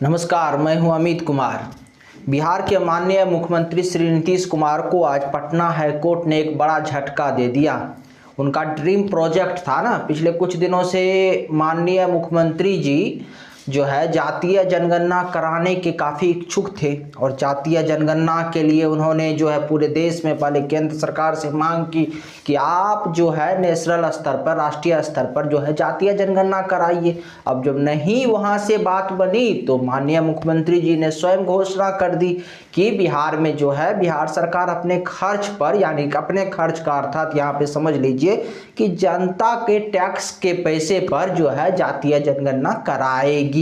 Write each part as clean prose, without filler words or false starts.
नमस्कार, मैं हूं अमित कुमार। बिहार के माननीय मुख्यमंत्री श्री नीतीश कुमार को आज पटना हाई कोर्ट ने एक बड़ा झटका दे दिया। उनका ड्रीम प्रोजेक्ट था ना, पिछले कुछ दिनों से माननीय मुख्यमंत्री जी जो है जातीय जनगणना कराने के काफ़ी इच्छुक थे और जातीय जनगणना के लिए उन्होंने जो है पूरे देश में पहले केंद्र सरकार से मांग की कि आप जो है नेशनल स्तर पर, राष्ट्रीय स्तर पर जो है जातीय जनगणना कराइए। अब जब नहीं वहाँ से बात बनी तो माननीय मुख्यमंत्री जी ने स्वयं घोषणा कर दी कि बिहार में जो है बिहार सरकार अपने खर्च पर, यानी कि अपने खर्च का अर्थात यहाँ पे समझ लीजिए कि जनता के टैक्स के पैसे पर जो है जातीय जनगणना कराएगी।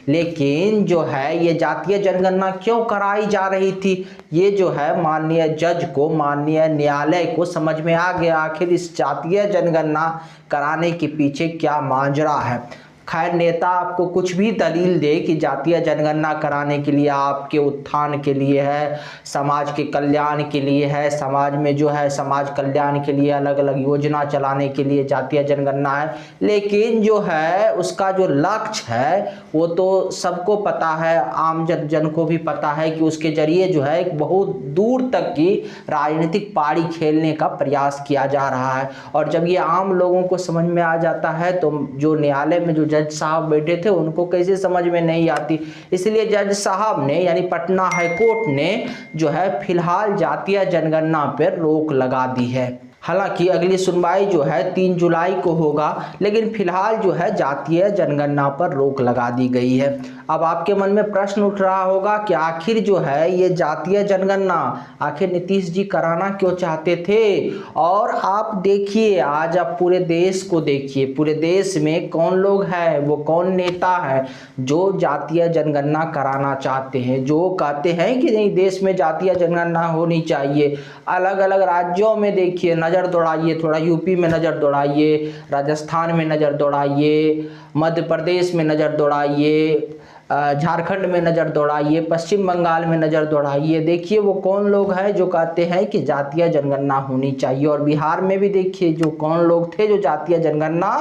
लेकिन जो है ये जातीय जनगणना क्यों कराई जा रही थी, ये जो है माननीय जज को, माननीय न्यायालय को समझ में आ गया आखिर इस जातीय जनगणना कराने के पीछे क्या मांजरा है। खैर, नेता आपको कुछ भी दलील दे कि जातीय जनगणना कराने के लिए आपके उत्थान के लिए है, समाज के कल्याण के लिए है, समाज में जो है समाज कल्याण के लिए अलग अलग योजना चलाने के लिए जातीय जनगणना है, लेकिन जो है उसका जो लक्ष्य है वो तो सबको पता है, आम जन को भी पता है कि उसके जरिए जो है एक बहुत दूर तक की राजनीतिक पारी खेलने का प्रयास किया जा रहा है। और जब ये आम लोगों को समझ में आ जाता है तो जो न्यायालय में जो जज साहब बैठे थे उनको कैसे समझ में नहीं आती। इसलिए जज साहब ने, यानी पटना हाई कोर्ट ने जो है फिलहाल जातीय जनगणना पर रोक लगा दी है। हालांकि अगली सुनवाई जो है 3 जुलाई को होगा, लेकिन फिलहाल जो है जातीय जनगणना पर रोक लगा दी गई है। अब आपके मन में प्रश्न उठ रहा होगा कि आखिर जो है ये जातीय जनगणना आखिर नीतीश जी कराना क्यों चाहते थे। और आप देखिए, आज आप पूरे देश को देखिए, पूरे देश में कौन लोग हैं, वो कौन नेता है जो जातीय जनगणना कराना चाहते हैं, जो कहते हैं कि नहीं देश में जातीय जनगणना होनी चाहिए। अलग अलग राज्यों में देखिए, नज़र दौड़ाइए, थोड़ा यूपी में नज़र दौड़ाइए, राजस्थान में नज़र दौड़ाइए, मध्य प्रदेश में नज़र दौड़ाइए, झारखंड में नज़र दौड़ाइए, पश्चिम बंगाल में नज़र दौड़ाइए। देखिए वो कौन लोग हैं जो कहते हैं कि जातीय जनगणना होनी चाहिए। और बिहार में भी देखिए जो कौन लोग थे जो जातीय जनगणना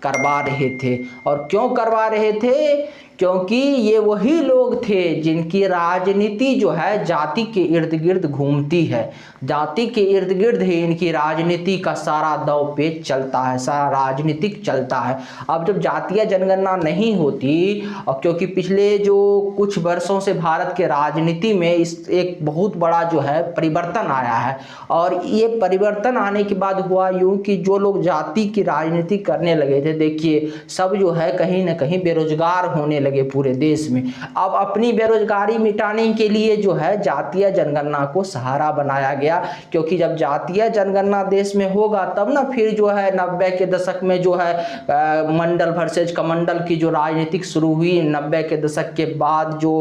करवा रहे थे। और क्यों करवा रहे थे? क्योंकि ये वही लोग थे जिनकी राजनीति जो है जाति के इर्द गिर्द घूमती है। जाति के इर्द गिर्द ही इनकी राजनीति का सारा दांव पेच चलता है, सारा राजनीतिक चलता है। अब जब जातीय जनगणना नहीं होती, और क्योंकि पिछले जो कुछ वर्षों से भारत के राजनीति में इस एक बहुत बड़ा जो है परिवर्तन आया है, और ये परिवर्तन आने के बाद हुआ यूं कि जो लोग जाति की राजनीति करने लगे थे, देखिए सब जो है कहीं ना कहीं बेरोजगार होने लगे पूरे देश में। अब अपनी बेरोजगारी मिटाने के लिए जो है जातीय जनगणना को सहारा बनाया गया, क्योंकि जब जातीय जनगणना देश में होगा तब ना फिर जो है 90 के दशक में जो है मंडल वर्सेज कमंडल की जो राजनीतिक शुरू हुई, 90 के दशक के बाद जो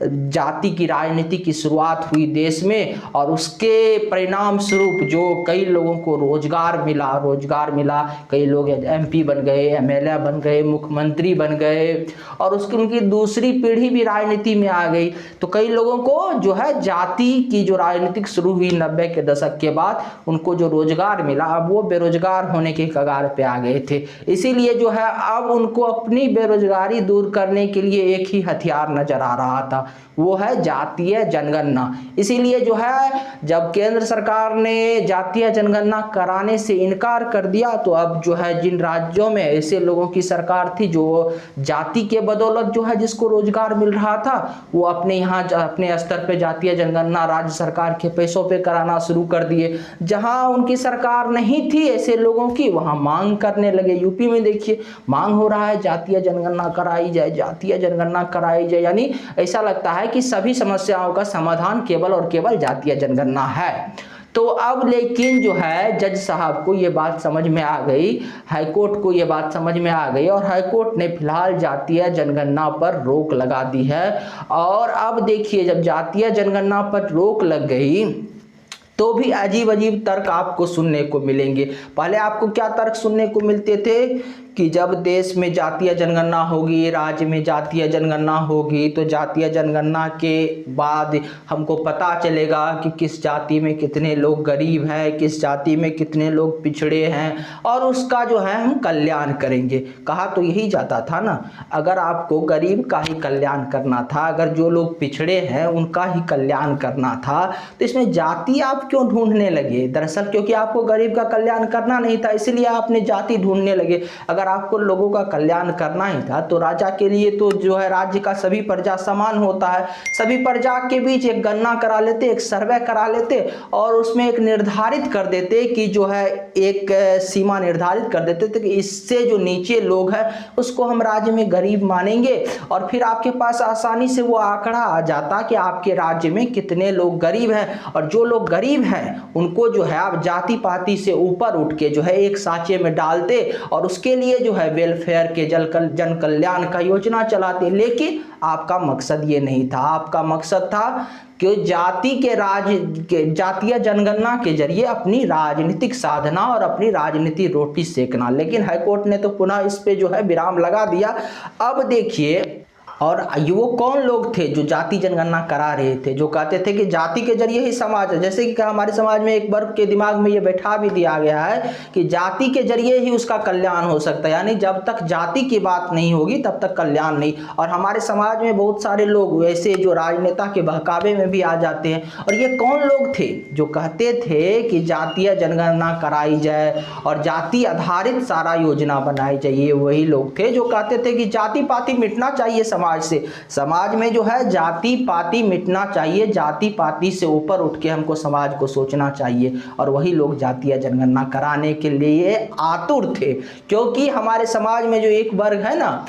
जाति की राजनीति की शुरुआत हुई देश में, और उसके परिणाम स्वरूप जो कई लोगों को रोजगार मिला, कई लोग MP बन गए, MLA बन गए, मुख्यमंत्री बन गए, और उसकी उनकी दूसरी पीढ़ी भी राजनीति में आ गई। तो कई लोगों को जो है जाति की जो राजनीतिक शुरू हुई 90 के दशक के बाद, उनको जो रोजगार मिला, अब वो बेरोजगार होने के कगार पे आ गए थे। इसीलिए जो है अब उनको अपनी बेरोजगारी दूर करने के लिए एक ही हथियार नजर आ रहा था, वो है जातीय जनगणना। इसीलिए जो है जब केंद्र सरकार ने जातीय जनगणना कराने से इनकार कर दिया, तो अब जो है जिन राज्यों में ऐसे लोगों की सरकार थी जो जाति के बदौलत जो है जिसको रोजगार मिल रहा था, वो अपने यहाँ अपने स्तर पे जातीय जनगणना राज्य सरकार के पैसों पे कराना शुरू कर दिए। जहाँ उनकी सरकार नहीं थी ऐसे लोगों की, वहाँ मांग करने लगे। यूपी में देखिए मांग हो रहा है जातीय जनगणना कराई जाए, जातीय जनगणना कराई जाए, यानी ऐसा लगता है कि सभी समस्याओं का समाधान केवल और केवल जातीय जनगणना है। तो अब लेकिन जो है जज साहब को ये बात समझ में आ गई, हाईकोर्ट को ये बात समझ में आ गई, और हाईकोर्ट ने फिलहाल जातीय जनगणना पर रोक लगा दी है। और अब देखिए जब जातीय जनगणना पर रोक लग गई तो भी अजीब अजीब तर्क आपको सुनने को मिलेंगे। पहले आपको क्या तर्क सुनने को मिलते थे कि जब देश में जातीय जनगणना होगी, राज्य में जातीय जनगणना होगी, तो जातीय जनगणना के बाद हमको पता चलेगा कि किस जाति में कितने लोग गरीब हैं, किस जाति में कितने लोग पिछड़े हैं, और उसका जो है हम कल्याण करेंगे। कहा तो यही जाता था ना, अगर आपको गरीब का ही कल्याण करना था, अगर जो लोग पिछड़े हैं उनका ही कल्याण करना था, तो इसमें जाति आप क्यों ढूंढने लगे? दरअसल क्योंकि आपको गरीब का कल्याण करना नहीं था, इसलिए आपने जाति ढूंढने लगे। अगर आपको लोगों का कल्याण करना ही था तो राजा के लिए तो जो है राज्य का सभी प्रजा समान होता है, सभी प्रजा के बीच एक गणना करा लेते, एक सर्वे करा लेते और उसमें एक निर्धारित कर देते कि जो है एक सीमा निर्धारित कर देते थे कि इससे जो नीचे लोग हैं उसको हम राज्य में गरीब मानेंगे, और फिर आपके पास आसानी से वो आंकड़ा आ जाता कि आपके राज्य में कितने लोग गरीब हैं, और जो लोग गरीब हैं उनको जो है आप जाति पाति से ऊपर उठ के जो है एक साँचे में डालते और उसके लिए जो है वेलफेयर के जन कल्याण का योजना चलाते। लेकिन आपका मकसद ये नहीं था, आपका मकसद था कि जातीय जनगणना के जरिए अपनी राजनीतिक साधना और अपनी राजनीति रोटी सेकना। लेकिन हाईकोर्ट ने तो पुनः इस पे जो है विराम लगा दिया। अब देखिए, और वो कौन लोग थे जो जाति जनगणना करा रहे थे, जो कहते थे कि जाति के जरिए ही समाज है। जैसे कि हमारे समाज में एक वर्ग के दिमाग में ये बैठा भी दिया गया है कि जाति के जरिए ही उसका कल्याण हो सकता है, यानी जब तक जाति की बात नहीं होगी तब तक कल्याण नहीं। और हमारे समाज में बहुत सारे लोग वैसे जो राजनेता के बहकावे में भी आ जाते हैं। और ये कौन लोग थे जो कहते थे कि जातीय जनगणना कराई जाए और जाति आधारित सारा योजना बनाई जाए? वही लोग थे जो कहते थे कि जाति पाति मिटना चाहिए से, समाज में जो है जाति पाति मिटना चाहिए, जाति पाति से ऊपर उठ के हमको समाज को सोचना चाहिए। और वही लोग जातीय जनगणना कराने के लिए आतुर थे, क्योंकि हमारे समाज में जो एक वर्ग है ना,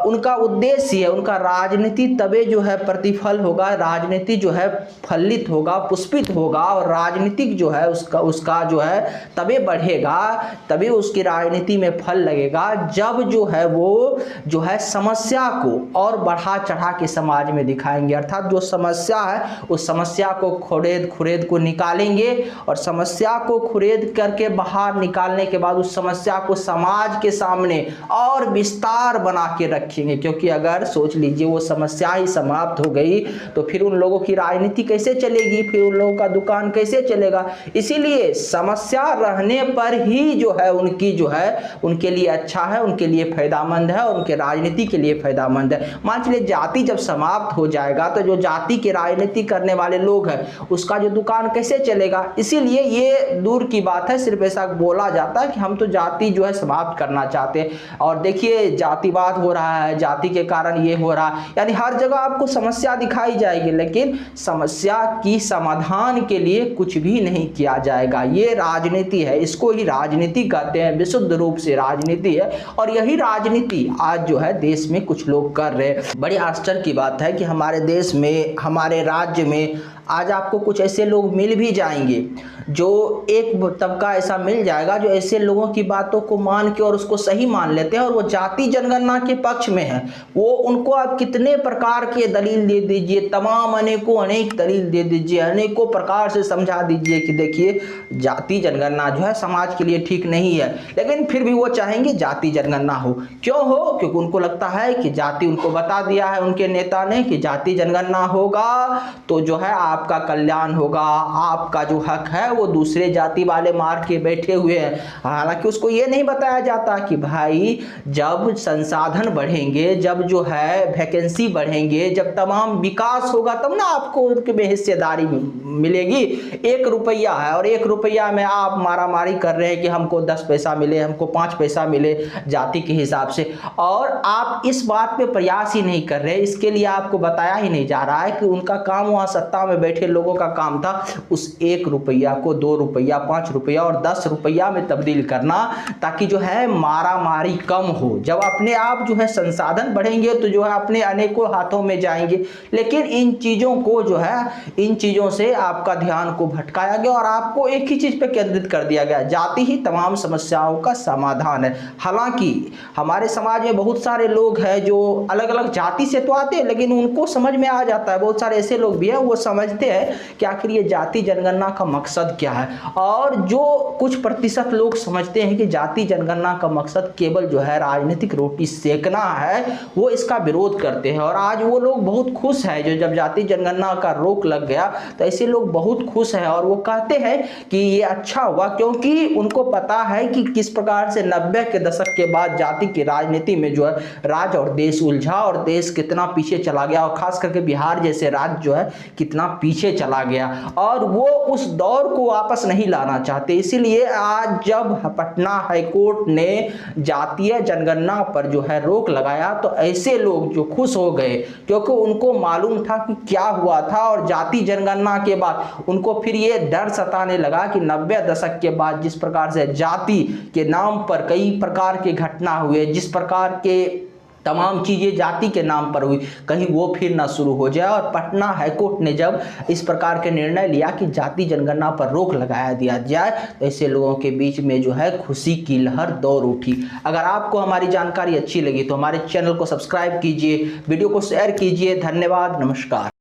उनका उद्देश्य है, उनका राजनीति तबे जो है प्रतिफल होगा, राजनीति जो है फलित होगा, पुष्पित होगा, और राजनीतिक जो है उसका जो है तबे बढ़ेगा, तभी उसकी राजनीति में फल लगेगा जब जो है वो जो है समस्या को और बढ़ा चढ़ा के समाज में दिखाएंगे। अर्थात जो समस्या है उस समस्या को खुरेद को निकालेंगे, और समस्या को खुरेद करके बाहर निकालने के बाद उस समस्या को समाज के सामने और विस्तार बना के रखेंगे। क्योंकि अगर सोच लीजिए वो समस्या ही समाप्त हो गई तो फिर उन लोगों की राजनीति कैसे चलेगी, फिर उन लोगों का दुकान कैसे चलेगा? इसीलिए समस्या रहने पर ही जो है उनकी जो है उनके लिए अच्छा है, उनके लिए फायदामंद है, और उनके राजनीति के लिए फायदामंद है। मान चलिए जाति जब समाप्त हो जाएगा तो जो जाति की राजनीति करने वाले लोग हैं उसका जो दुकान कैसे चलेगा? इसीलिए ये दूर की बात है, सिर्फ ऐसा बोला जाता है कि हम तो जाति जो है समाप्त करना चाहते हैं। और देखिए जातिवाद हो रहा है, जाति के कारण ये हो रहा है, यानी हर जगह आपको समस्या दिखाई जाएगी, लेकिन समस्या की समाधान के लिए कुछ भी नहीं किया जाएगा। ये राजनीति है, इसको ही राजनीति कहते हैं, विशुद्ध रूप से राजनीति है। और यही राजनीति आज जो है देश में कुछ लोग कर रहे हैं। बड़ी आश्चर्य की बात है कि हमारे देश में, हमारे राज्य में आज आपको कुछ ऐसे लोग मिल भी जाएंगे, जो एक तबका ऐसा मिल जाएगा जो ऐसे लोगों की बातों को मान के और उसको सही मान लेते हैं और वो जाति जनगणना के पक्ष में है। वो उनको आप कितने प्रकार के दलील दे दीजिए, तमाम अनेक दलील दे दीजिए, अनेकों प्रकार से समझा दीजिए कि देखिए जाति जनगणना जो है समाज के लिए ठीक नहीं है, लेकिन फिर भी वो चाहेंगे जाति जनगणना हो। क्यों हो? क्योंकि उनको लगता है कि जाति, उनको बता दिया है उनके नेता ने कि जाति जनगणना होगा तो जो है आपका कल्याण होगा, आपका जो हक है वो दूसरे जाति वाले मार के बैठे हुए हैं। हालांकि उसको ये नहीं बताया जाता कि भाई जब संसाधन बढ़ेंगे, जब जो है वैकेंसी बढ़ेंगे, जब तमाम विकास होगा तब ना आपको उनके हिस्सेदारी मिलेगी। 1 रुपया है और 1 रुपया में आप मारामारी कर रहे हैं कि हमको 10 पैसा मिले, हमको 5 पैसा मिले जाति के हिसाब से, और आप इस बात पे प्रयास ही नहीं कर रहे। इसके लिए आपको बताया ही नहीं जा रहा है कि उनका काम वहाँ सत्ता में बैठे लोगों का काम था उस 1 रुपया को 2 रुपया, 5 रुपया और 10 रुपया में तब्दील करना, ताकि जो है मारामारी कम हो। जब अपने आप आप जो है संसाधन बढ़ेंगे तो जो है अपने अनेकों हाथों में जाएंगे, लेकिन इन चीज़ों को जो है, इन चीज़ों से आपका ध्यान को भटकाया गया और आपको एक ही चीज़ पे केंद्रित कर दिया गया, जाति ही तमाम समस्याओं का समाधान है। हालांकि हमारे समाज में बहुत सारे लोग हैं जो अलग अलग जाति से तो आते हैं, लेकिन उनको समझ में आ जाता है, बहुत सारे ऐसे लोग भी हैं वो समझते हैं कि आखिर ये जाति जनगणना का मकसद क्या है, और जो कुछ प्रतिशत लोग समझते हैं कि जाति जनगणना का मकसद केवल जो है राजनीतिक रोटी सेकना है, वो इसका विरोध करते हैं। और आज वो लोग बहुत खुश हैं जो जब जाति जनगणना का रोक लग गया तो ऐसे लोग बहुत खुश हैं और वो कहते हैं कि ये अच्छा हुआ, क्योंकि उनको पता है कि किस प्रकार से 90 के दशक के बाद जाति की राजनीति में जो है राज्य और देश उलझा और देश कितना पीछे चला गया, और खास करके बिहार जैसे राज्य जो है कितना पीछे चला गया, और वो उस दौर को वापस नहीं लाना चाहते। इसीलिए आज जब पटना हाईकोर्ट ने जातीय जनगणना पर जो है रोक लगाया तो ऐसे लोग जो खुश हो गए, क्योंकि उनको मालूम था कि क्या हुआ था, और जाति जनगणना के बाद उनको फिर ये डर सताने लगा कि 90 दशक के बाद जिस प्रकार से जाति के नाम पर कई प्रकार के घटना हुए, जिस प्रकार के तमाम चीज़ें जाति के नाम पर हुई, कहीं वो फिर ना शुरू हो जाए। और पटना हाईकोर्ट ने जब इस प्रकार के निर्णय लिया कि जाति जनगणना पर रोक लगाया दिया जाए तो ऐसे लोगों के बीच में जो है खुशी की लहर दौड़ उठी। अगर आपको हमारी जानकारी अच्छी लगी तो हमारे चैनल को सब्सक्राइब कीजिए, वीडियो को शेयर कीजिए। धन्यवाद, नमस्कार।